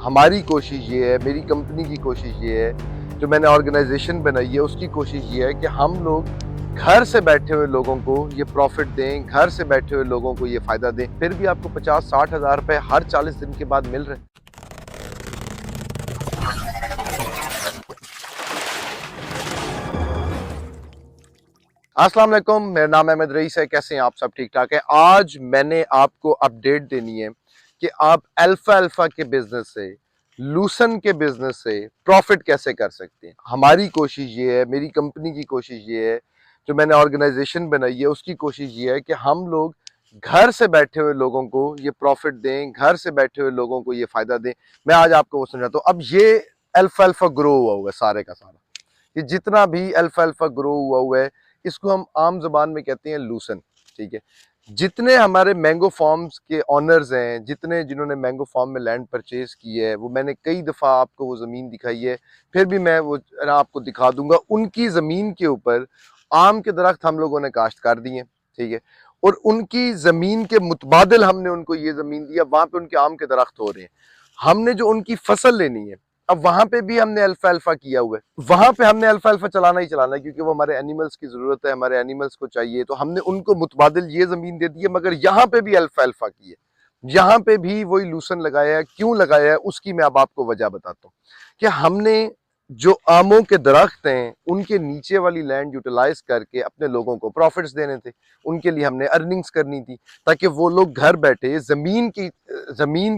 हमारी कोशिश ये है, मेरी कंपनी की कोशिश ये है, जो मैंने ऑर्गेनाइजेशन बनाई है उसकी कोशिश ये है कि हम लोग घर से बैठे हुए लोगों को ये प्रॉफिट दें, घर से बैठे हुए लोगों को ये फायदा दें। फिर भी आपको 50-60 हज़ार रुपए हर 40 दिन के बाद मिल रहे हैं। अस्सलाम वालेकुम, मेरा नाम अहमद रईस है। कैसे हैं आप सब? ठीक ठाक है। आज मैंने आपको अपडेट देनी है कि आप अल्फा के बिजनेस से, लूसन के बिजनेस से प्रॉफिट कैसे कर सकते हैं। हमारी कोशिश ये है, मेरी कंपनी की कोशिश ये है, जो मैंने ऑर्गेनाइजेशन बनाई है उसकी कोशिश ये है कि हम लोग घर से बैठे हुए लोगों को ये प्रॉफिट दें, घर से बैठे हुए लोगों को ये फायदा दें। मैं आज आपको वो समझाता हूँ। अब ये अल्फा ग्रो हुआ है सारे का सारा, ये जितना भी अल्फा ग्रो हुआ है इसको हम आम जबान में कहते हैं लूसन। ठीक है। जितने हमारे मैंगो फार्म्स के ऑनर्स हैं, जिन्होंने मैंगो फार्म में लैंड परचेज की है, वो मैंने कई दफ़ा आपको वो ज़मीन दिखाई है, फिर भी मैं वो आपको दिखा दूंगा। उनकी ज़मीन के ऊपर आम के दरख्त हम लोगों ने काश्त कर दिए। ठीक है। और उनकी ज़मीन के मुतबादिल हमने उनको ये ज़मीन दिया, वहां पे उनके आम के दरख्त हो रहे हैं। हमने जो उनकी फसल लेनी है, अब वहां पे भी हमने अल्फा किया हुआ है। वहां पे हमने अल्फा चलाना ही चलाना है, क्योंकि वो हमारे एनिमल्स की जरूरत है, हमारे एनिमल्स को चाहिए, तो हमने उनको मुतबादिल ये जमीन दे दी है। मगर यहाँ पे भी अल्फा की है, यहाँ पे भी वही लूसन लगाया है। क्यों लगाया है उसकी मैं अब आपको वजह बताता हूँ कि हमने जो आमों के दरख्त हैं उनके नीचे वाली लैंड यूटिलाइज करके अपने लोगों को प्रॉफिट्स देने थे। उनके लिए हमने अर्निंग्स करनी थी, ताकि वो लोग घर बैठे जमीन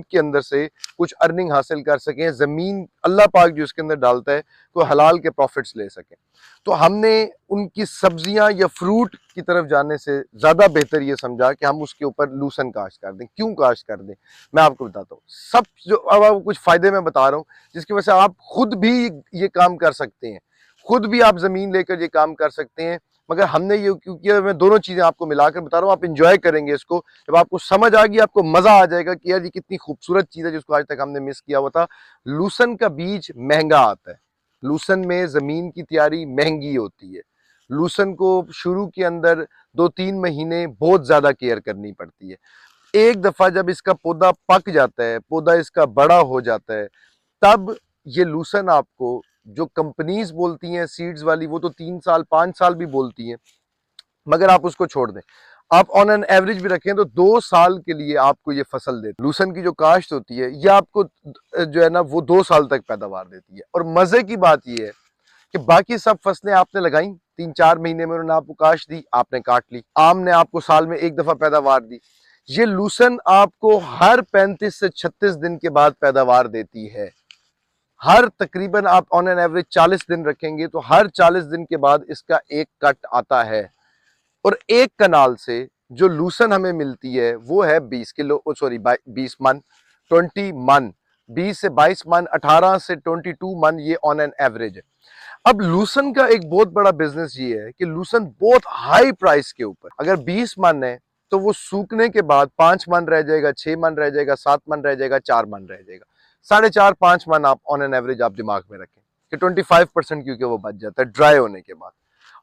के अंदर से कुछ अर्निंग हासिल कर सकें। जमीन अल्लाह पाक जो इसके अंदर डालता है तो हलाल के प्रॉफिट्स ले सकें। तो हमने उनकी सब्जियां या फ्रूट की तरफ जाने से ज्यादा बेहतर ये समझा कि हम उसके ऊपर लूसन काश्त कर दें। क्यों काश्त कर दें मैं आपको बताता हूँ। सब जो अब आपको कुछ फायदे मैं बता रहा हूँ जिसकी वजह से आप खुद भी ये काम कर सकते हैं, खुद भी आप जमीन लेकर ये काम कर सकते हैं। मगर हमने ये क्यों किया, मैं दोनों चीजें आपको मिलाकर बता रहा हूँ। आप इंजॉय करेंगे इसको, जब आपको समझ आ गई आपको मजा आ जाएगा कि यार ये कितनी खूबसूरत चीज है जिसको आज तक हमने मिस किया हुआ था। लूसन का बीज महंगा आता है, लूसन में जमीन की तैयारी महंगी होती है। लूसन को शुरू के अंदर 2-3 महीने बहुत ज्यादा केयर करनी पड़ती है। एक दफा जब इसका पौधा पक जाता है, पौधा इसका बड़ा हो जाता है, तब ये लूसन आपको, जो कंपनीज बोलती हैं सीड्स वाली, वो तो 3 साल 5 साल भी बोलती हैं, मगर आप उसको छोड़ दें। आप ऑन एन एवरेज भी रखें तो 2 साल के लिए आपको ये फसल देती है। लूसन की जो काश्त होती है ये आपको जो है ना वो 2 साल तक पैदावार देती है। और मजे की बात ये है कि बाकी सब फसलें आपने लगाई, 3-4 महीने में उन्होंने आपको काश्त दी, आपने काट ली। आम ने आपको साल में एक दफा पैदावार दी। ये लूसन आपको हर 35 से 36 दिन के बाद पैदावार देती है। हर तकरीबन आप ऑन एन एवरेज 40 दिन रखेंगे तो हर 40 दिन के बाद इसका एक कट आता है। और एक कनाल से जो लूसन हमें मिलती है वो है 20 किलो, सॉरी 20 मन, 20 मन, 20 से 22 मन, 18 से 22 मन, ये ऑन एन एवरेज है। अब लूसन का एक बहुत बड़ा बिजनेस ये है कि लूसन बहुत हाई प्राइस के ऊपर, अगर 20 मन है तो वो सूखने के बाद 5 मन रह जाएगा, 6 मन रह जाएगा, 7 मन रह जाएगा, 4 मन रह जाएगा। 4.5-5 मन आप ऑन एन एवरेज आप दिमाग में रखें कि 25% क्योंकि वो बच जाता है ड्राई होने के बाद।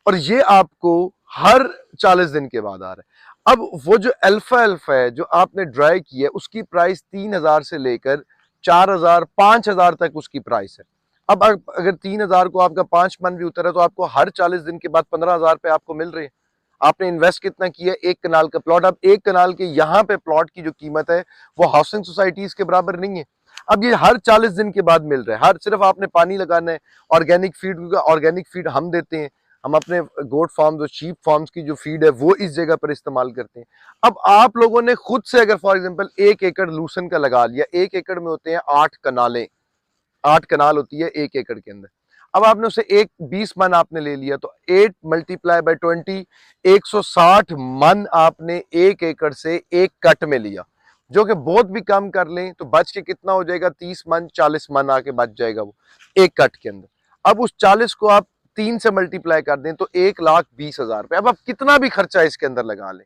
और ये आपको हर 40 दिन के बाद आ रहा है। अब वो जो अल्फा है जो आपने ड्राई की है उसकी प्राइस 3,000 से लेकर 4,000 5,000 तक उसकी प्राइस है। अब अगर 3,000 को आपका 5 मन भी उतर है तो आपको हर 40 दिन के बाद 15,000 पे आपको मिल रहे हैं। आपने इन्वेस्ट कितना किया? 1 कनाल का प्लॉट। अब 1 कनाल के यहाँ पे प्लॉट की जो कीमत है वो हाउसिंग सोसाइटीज के बराबर नहीं है। अब ये हर 40 दिन के बाद मिल रहा है। हर सिर्फ आपने पानी लगाना है, ऑर्गेनिक फीड, ऑर्गेनिक फीड हम देते हैं। हम अपने गोट फार्म जो शीप फार्म्स की जो फीड है वो इस जगह पर इस्तेमाल करते हैं। अब आप लोगों ने खुद से अगर फॉर एग्जांपल 1 एकड़ लूसन का लगा लिया, 1 एकड़ में होते हैं 8 कनालें, 8 कनाल होती है 1 एकड़ के अंदर। अब आपने उसे 20 मन आपने ले लिया तो 8 मल्टीप्लाई बाय 20, 160 मन आपने 1 एकड़ से एक कट में लिया, जो कि बहुत भी कम कर लें तो बच के कितना हो जाएगा? 30 मन, 40 मन आके बच जाएगा वो एक कट के अंदर। अब उस 40 को आप 3 से मल्टीप्लाई कर दें तो 1,20,000 रुपए। अब आप कितना भी खर्चा इसके अंदर लगा लें,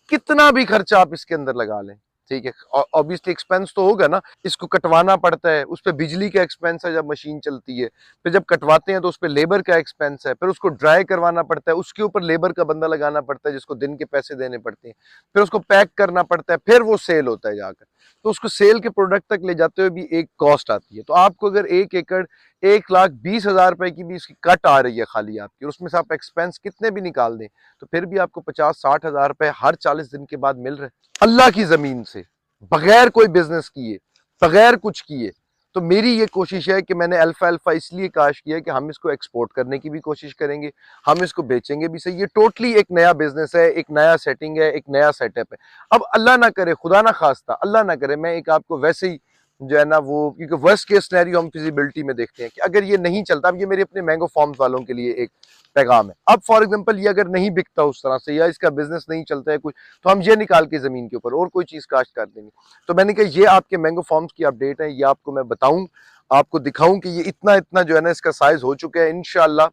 कितना भी खर्चा आप इसके अंदर लगा लें, ठीक है, ऑब्वियसली एक्सपेंस तो होगा ना, इसको कटवाना पड़ता है, उस पर बिजली का एक्सपेंस है जब मशीन चलती है, फिर जब कटवाते हैं तो उस पर लेबर का एक्सपेंस है, फिर उसको ड्राई करवाना पड़ता है, उसके ऊपर लेबर का बंदा लगाना पड़ता है जिसको दिन के पैसे देने पड़ते हैं, फिर उसको पैक करना पड़ता है, फिर वो सेल होता है जाकर, तो उसको सेल के प्रोडक्ट तक ले जाते हुए भी एक कॉस्ट आती है। तो आपको अगर 1 एकड़ 1,20,000 रुपए की भी इसकी कट आ रही है खाली आपकी, और उसमें से आप एक्सपेंस कितने भी निकाल दें तो फिर भी आपको 50-60 हज़ार रुपए हर 40 दिन के बाद मिल रहे हैं अल्लाह की जमीन से, बगैर कोई बिजनेस किए, बगैर कुछ किए। तो मेरी ये कोशिश है कि मैंने अल्फा अल्फा इसलिए काश किया है कि हम इसको एक्सपोर्ट करने की भी कोशिश करेंगे, हम इसको बेचेंगे भी सही। ये टोटली एक नया बिजनेस है, एक नया सेटिंग है, एक नया सेटअप है। अब अल्लाह ना करे, खुदा ना खास्ता, अल्लाह ना करे, मैं एक आपको वैसे ही जो है ना वो, क्योंकि वर्स्ट केस सिनेरियो हम फिजिबिलिटी में देखते हैं कि अगर ये नहीं चलता, अब ये मेरे अपने मैंगो फार्म्स वालों के लिए एक पैगाम है। अब फॉर एग्जांपल ये अगर नहीं बिकता उस तरह से, या इसका बिजनेस नहीं चलता है कुछ, तो हम ये निकाल के जमीन के ऊपर और कोई चीज काश्त कर देंगे। तो मैंने कहा ये आपके मैंगो फार्म्स की अपडेट है, ये आपको मैं बताऊं, आपको दिखाऊं कि ये इतना इतना जो है ना इसका साइज हो चुका है। इंशाल्लाह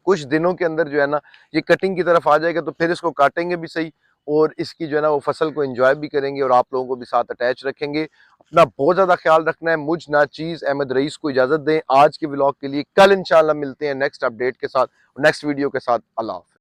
कुछ दिनों के अंदर जो है ना ये कटिंग की तरफ आ जाएगा, तो फिर इसको काटेंगे भी सही, और इसकी जो है ना वो फसल को एंजॉय भी करेंगे, और आप लोगों को भी साथ अटैच रखेंगे। अपना बहुत ज्यादा ख्याल रखना है। मुझ नाचीज अहमद रईस को इजाजत दें आज के व्लॉग के लिए। कल इंशाल्लाह मिलते हैं नेक्स्ट अपडेट के साथ, नेक्स्ट वीडियो के साथ। अल्लाह हाफ़िज़।